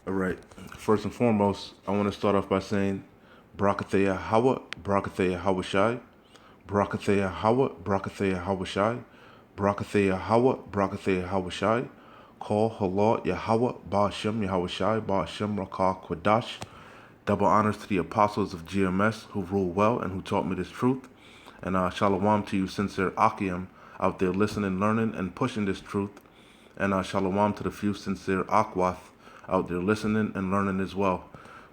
All right. First and foremost, I want to start off by saying Brakathea Hawa, Brakathea Hawashai, Brakathea Hawa, Brakathea Hawashai, Brakathea Hawa, Brakathea Hawashai, Call Halal Yahweh, Ba'ashem Yahawashai, Ba'ashem Rakah Kwadash. Double honors to the apostles of GMS who rule well and who taught me this truth. And shalom to you, sincere Akim, out there listening, learning, and pushing this truth. And shalom to the few sincere Akwath out there listening and learning as well.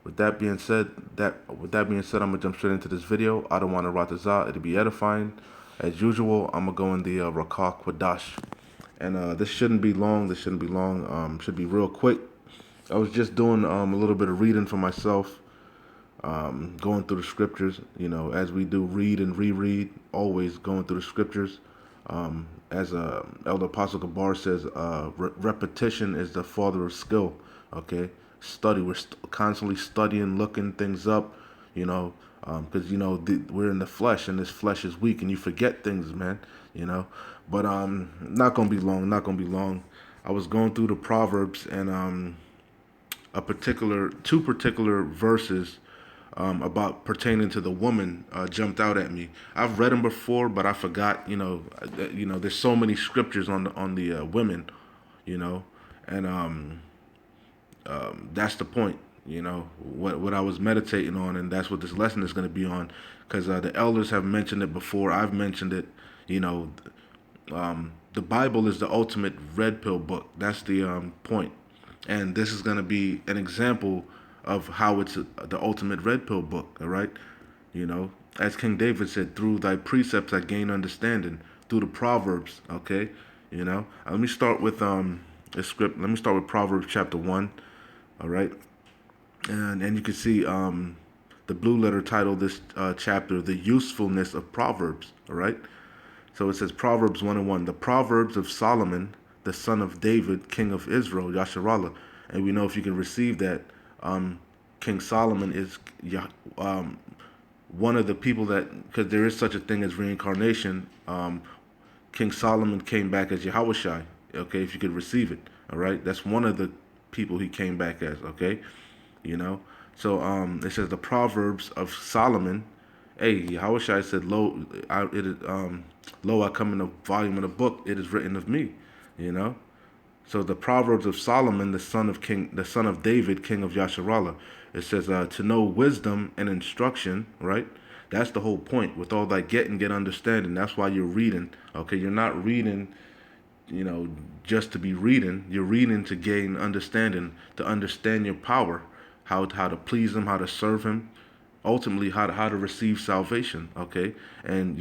With that being said, I'm gonna jump straight into this video. I don't want to ratazah; it'll be edifying. As usual, I'm gonna go in the Rakah Kwadash, and this shouldn't be long. Should be real quick. I was just doing a little bit of reading for myself, going through the scriptures. You know, as we do, read and reread, always going through the scriptures. As Elder Apostle Gabar says, repetition is the father of skill. Okay, study. We're constantly studying, looking things up. You know, because we're in the flesh, and this flesh is weak, and you forget things, man. You know, but not gonna be long. Not gonna be long. I was going through the Proverbs, and two particular verses about pertaining to the woman jumped out at me. I've read them before, but I forgot. There's so many scriptures on the women, you know, and that's the point. You know what I was meditating on, and that's what this lesson is going to be on, because the elders have mentioned it before. I've mentioned it. You know, the Bible is the ultimate red pill book. That's the point, and this is going to be an example of how it's the ultimate red pill book. All right, you know, as King David said, "Through thy precepts I gain understanding." Through the Proverbs, okay, you know. Let me start with the script. Let me start with Proverbs chapter 1. All right, and you can see the blue letter title this chapter, "The Usefulness of Proverbs." All right. So it says Proverbs 1 and 1, the Proverbs of Solomon, the son of David, king of Israel, Yasharallah. And we know if you can receive that, King Solomon is one of the people that, because there is such a thing as reincarnation, King Solomon came back as Yahushai, okay, if you could receive it, all right? That's one of the people he came back as, okay? You know? So it says the Proverbs of Solomon. Hey, Yahushua said, Lo, I come in a volume of the book, it is written of me, you know? So the Proverbs of Solomon, the son of David, king of Yasharallah, it says to know wisdom and instruction, right? That's the whole point. With all that get understanding. That's why you're reading. Okay, you're not reading, just to be reading. You're reading to gain understanding, to understand your power, how to please him, how to serve him, ultimately how to receive salvation, okay, and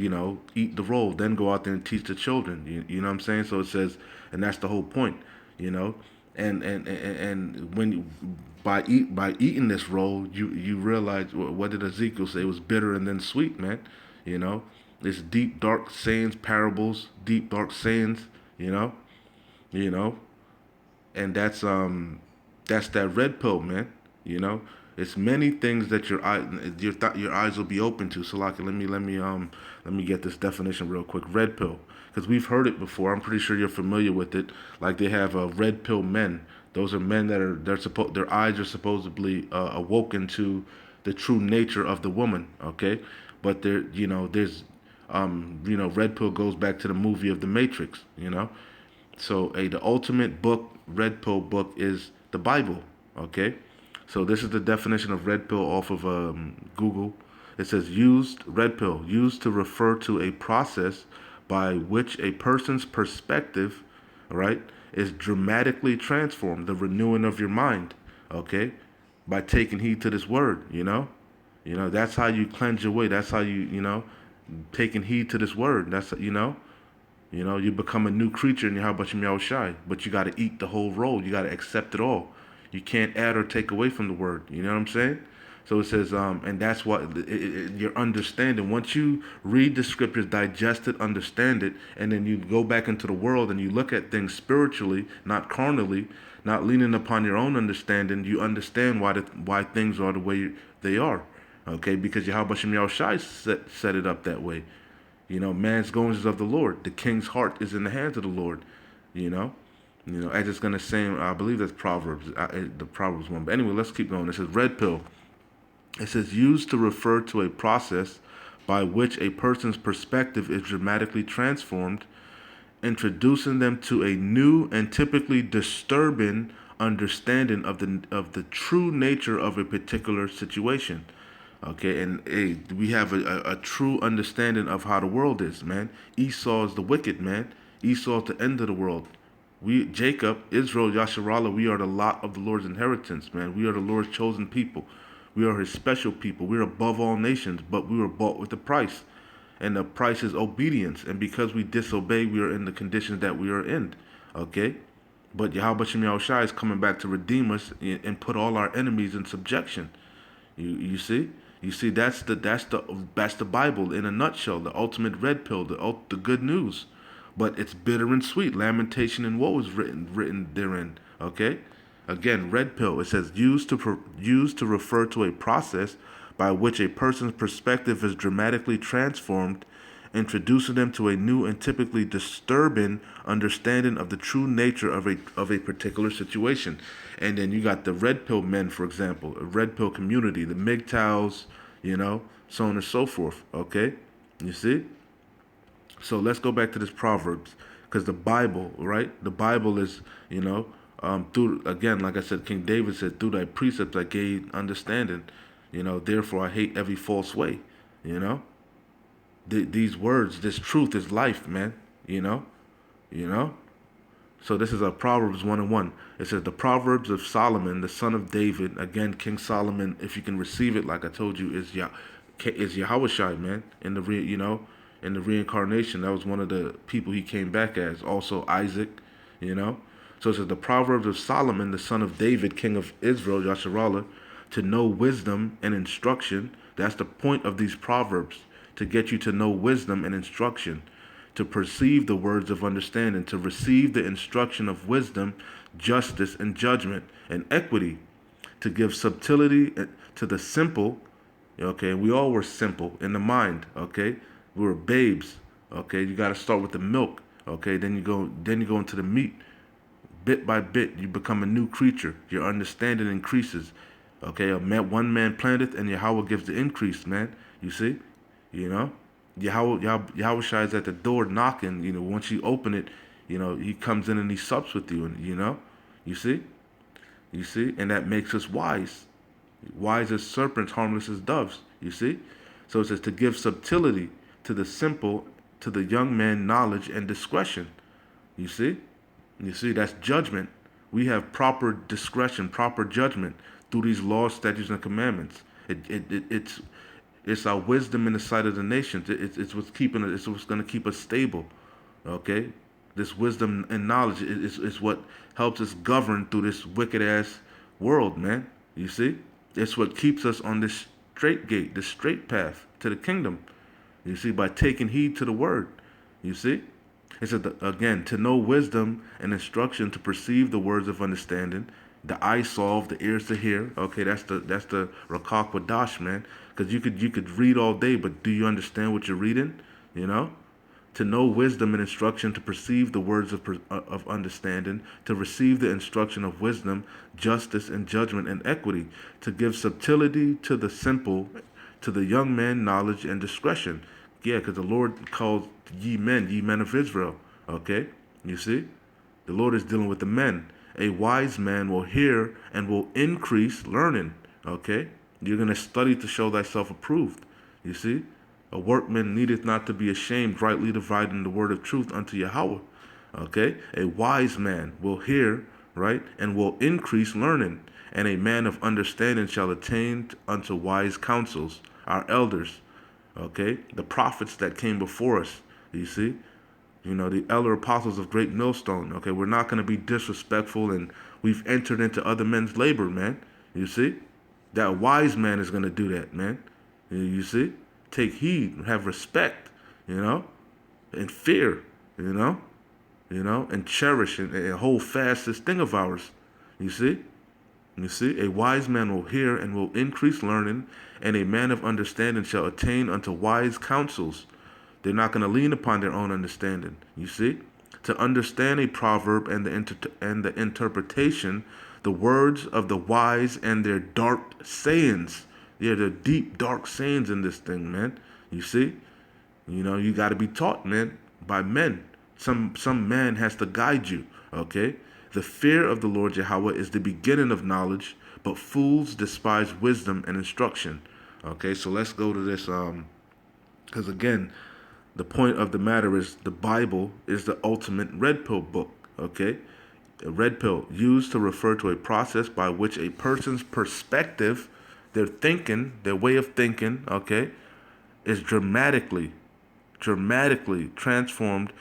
eat the roll, then go out there and teach the children. You know what I'm saying? So it says, and that's the whole point, and when by eating this roll, you realize, what did Ezekiel say? It was bitter and then sweet, man. You know, it's deep dark sayings, parables, deep dark sayings. You know, you know, and that's that red pill, man. You know, it's many things that your eyes will be open to. So, like, let me get this definition real quick. Red pill, because we've heard it before. I'm pretty sure you're familiar with it. Like, they have red pill men. Those are men that their eyes are supposedly awoken to the true nature of the woman. Okay, but red pill goes back to the movie of the Matrix. So the ultimate book, red pill book, is the Bible. Okay, so this is the definition of red pill off of Google. It says red pill, used to refer to a process by which a person's perspective, right, is dramatically transformed, the renewing of your mind, okay, by taking heed to this word. That's how you cleanse your way. That's how taking heed to this word. You become a new creature in Yahweh Shem Yahushai, but you got to eat the whole roll. You got to accept it all. You can't add or take away from the word. You know what I'm saying? So it says, and that's what your understanding. Once you read the scriptures, digest it, understand it, and then you go back into the world and you look at things spiritually, not carnally, not leaning upon your own understanding. You understand why things are the way they are. Okay, because Yahweh Shem Yahushai set it up that way. Man's goings is of the Lord. The king's heart is in the hands of the Lord. You know, As it's gonna say, I believe that's Proverbs, the Proverbs one. But anyway, let's keep going. It says red pill. It says used to refer to a process by which a person's perspective is dramatically transformed, introducing them to a new and typically disturbing understanding of the true nature of a particular situation. Okay, and hey, we have a true understanding of how the world is, man. Esau is the wicked, man. Esau is the end of the world. We, Jacob, Israel, Yasharallah, we are the lot of the Lord's inheritance, man. We are the Lord's chosen people. We are his special people. We are above all nations, but we were bought with a price. And the price is obedience. And because we disobey, we are in the conditions that we are in. Okay? But Yahweh Shem Yahushai is coming back to redeem us and put all our enemies in subjection. You see? You see, that's the Bible in a nutshell, the ultimate red pill, the good news. But it's bitter and sweet. Lamentation and woe is written therein. Okay? Again, red pill. It says used to refer to a process by which a person's perspective is dramatically transformed, introducing them to a new and typically disturbing understanding of the true nature of a particular situation. And then you got the red pill men, for example, a red pill community, the MGTOWs, so on and so forth. Okay, you see. So let's go back to this Proverbs, because the Bible, right? The Bible is, through, again, like I said, King David said, through thy precepts I gain understanding. Therefore I hate every false way. You know, these words, this truth is life, man. You know, you know. So this is a Proverbs 1:1. It says the Proverbs of Solomon, the son of David. Again, King Solomon, if you can receive it, like I told you, is Yahushai, man. In the reincarnation, that was one of the people he came back as. Also Isaac, you know. So it says the Proverbs of Solomon, the son of David, king of Israel, Yasharallah, to know wisdom and instruction. That's the point of these proverbs, to get you to know wisdom and instruction, to perceive the words of understanding, to receive the instruction of wisdom, justice, and judgment, and equity, to give subtlety to the simple. Okay, we all were simple in the mind. Okay, we were babes. Okay, you got to start with the milk. Okay, then you go into the meat. Bit by bit, you become a new creature. Your understanding increases. Okay, one man planteth, and Yahweh gives the increase, man. You see, you know, Yahweh Shai is at the door knocking. Once you open it, he comes in and he sups with you, and you see, and that makes us wise, wise as serpents, harmless as doves. You see, so it says to give subtlety to the simple, to the young man knowledge and discretion. You see. That's judgment. We have proper discretion, proper judgment through these laws, statutes, and commandments. It's our wisdom in the sight of the nations. It's what's keeping us. It's what's going to keep us stable. Okay, this wisdom and knowledge is what helps us govern through this wicked ass world, man. You see, it's what keeps us on this straight gate, this straight path to the kingdom. You see, by taking heed to the word. You see. It said, again, to know wisdom and instruction, to perceive the words of understanding, the eyes solve, the ears to hear. Okay, that's the Rakak Wadash, man. Because you could read all day, but do you understand what you're reading? To know wisdom and instruction, to perceive the words of understanding, to receive the instruction of wisdom, justice and judgment and equity, to give subtlety to the simple, to the young man knowledge and discretion. Yeah, because the Lord calls ye men of Israel. Okay, you see, the Lord is dealing with the men. A wise man will hear and will increase learning. Okay, you're gonna study to show thyself approved. You see, a workman needeth not to be ashamed, rightly dividing the word of truth unto Yahweh. Okay, a wise man will hear, right, and will increase learning, and a man of understanding shall attain unto wise counsels. Our elders. Okay, the prophets that came before us, you see, the elder apostles of Great Millstone. Okay, we're not going to be disrespectful, and we've entered into other men's labor, man. You see, that wise man is going to do that, man. You see, take heed, have respect, and fear, and cherish and hold fast this thing of ours. You see. A wise man will hear and will increase learning, and a man of understanding shall attain unto wise counsels. They're not going to lean upon their own understanding. You see? To understand a proverb and the interpretation, the words of the wise and their dark sayings. Yeah, the deep, dark sayings in this thing, man. You see? You got to be taught, man, by men. Some man has to guide you, okay? The fear of the Lord Yahweh is the beginning of knowledge, but fools despise wisdom and instruction. Okay, so let's go to this, because again, the point of the matter is the Bible is the ultimate red pill book, okay? A red pill used to refer to a process by which a person's perspective, their thinking, their way of thinking, okay, is dramatically transformed,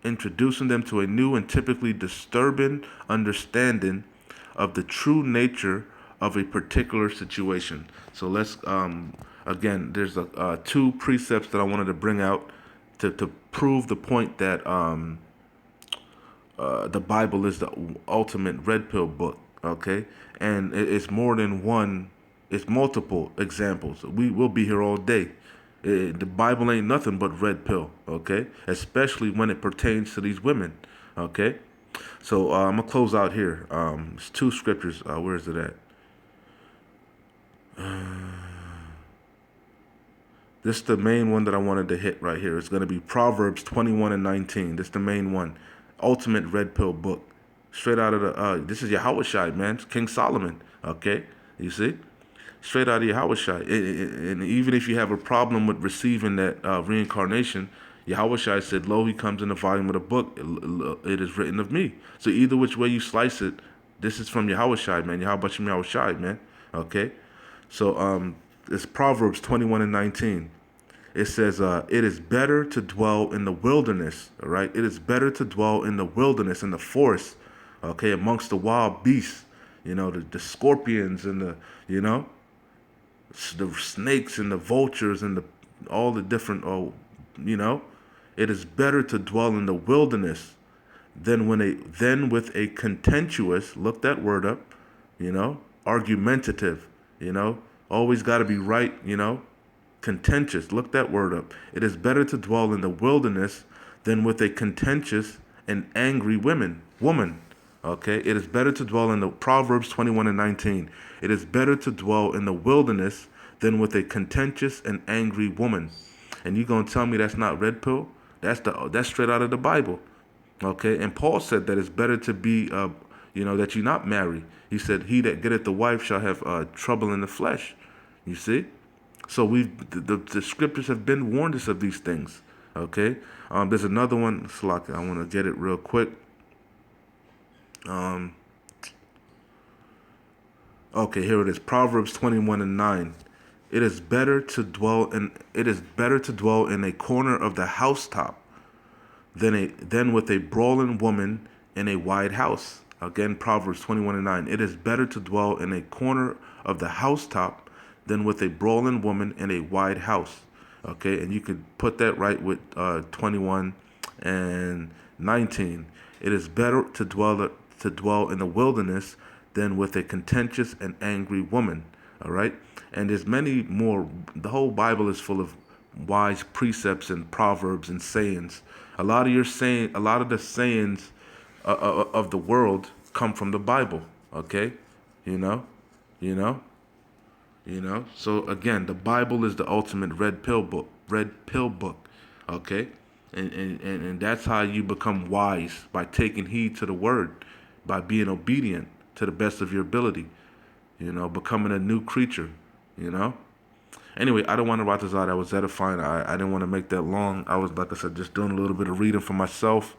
introducing them to a new and typically disturbing understanding of the true nature of a particular situation. So let's, again, there's two precepts that I wanted to bring out to prove the point that the Bible is the ultimate red pill book, okay? And it's more than one, it's multiple examples. We will be here all day. The Bible ain't nothing but red pill, okay? Especially when it pertains to these women, okay? So I'm going to close out here. It's two scriptures. Where is it at? This is the main one that I wanted to hit right here. It's going to be Proverbs 21:19. This is the main one. Ultimate red pill book. Straight out of the, this is Yahushua, man. It's King Solomon, okay? You see? Straight out of Yahushua. And even if you have a problem with receiving that reincarnation, Yahushua said, lo, he comes in the volume of the book. It is written of me. So either which way you slice it, this is from Yahushua, man. Yahushua, man. Okay? So it's Proverbs 21:19. It says, it is better to dwell in the wilderness, all right? It is better to dwell in the wilderness, in the forest, okay, amongst the wild beasts, the scorpions and the snakes and the vultures and all the different, it is better to dwell in the wilderness than with a contentious, look that word up, argumentative, always got to be right, contentious, look that word up. It is better to dwell in the wilderness than with a contentious and angry woman. Okay, it is better to dwell in the Proverbs 21:19. It is better to dwell in the wilderness than with a contentious and angry woman. And you gonna tell me that's not red pill? That's straight out of the Bible. Okay, and Paul said that it's better to be, that you not marry. He said, "He that getteth the wife shall have trouble in the flesh." You see, so the scriptures have been warned us of these things. Okay, there's another one. Slock, I want to get it real quick. Okay, here it is. Proverbs 21:9. It is better to dwell in a corner of the housetop than with a brawling woman in a wide house. Again, Proverbs 21:9. It is better to dwell in a corner of the housetop than with a brawling woman in a wide house. Okay, and you could put that right with 21:19. It is better to dwell in the wilderness than with a contentious and angry woman. All right, and there's many more. The whole Bible is full of wise precepts and proverbs and sayings. A lot of the sayings of the world come from the Bible. Okay, you know. So again, the Bible is the ultimate red pill book. Okay, and that's how you become wise, by taking heed to the word, by being obedient to the best of your ability. Becoming a new creature. Anyway, I don't want to write this out. I was edifying. I didn't want to make that long. I was, like I said, just doing a little bit of reading for myself,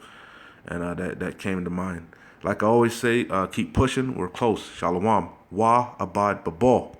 and that came to mind. Like I always say, keep pushing. We're close. Shalom. Wa abad babal.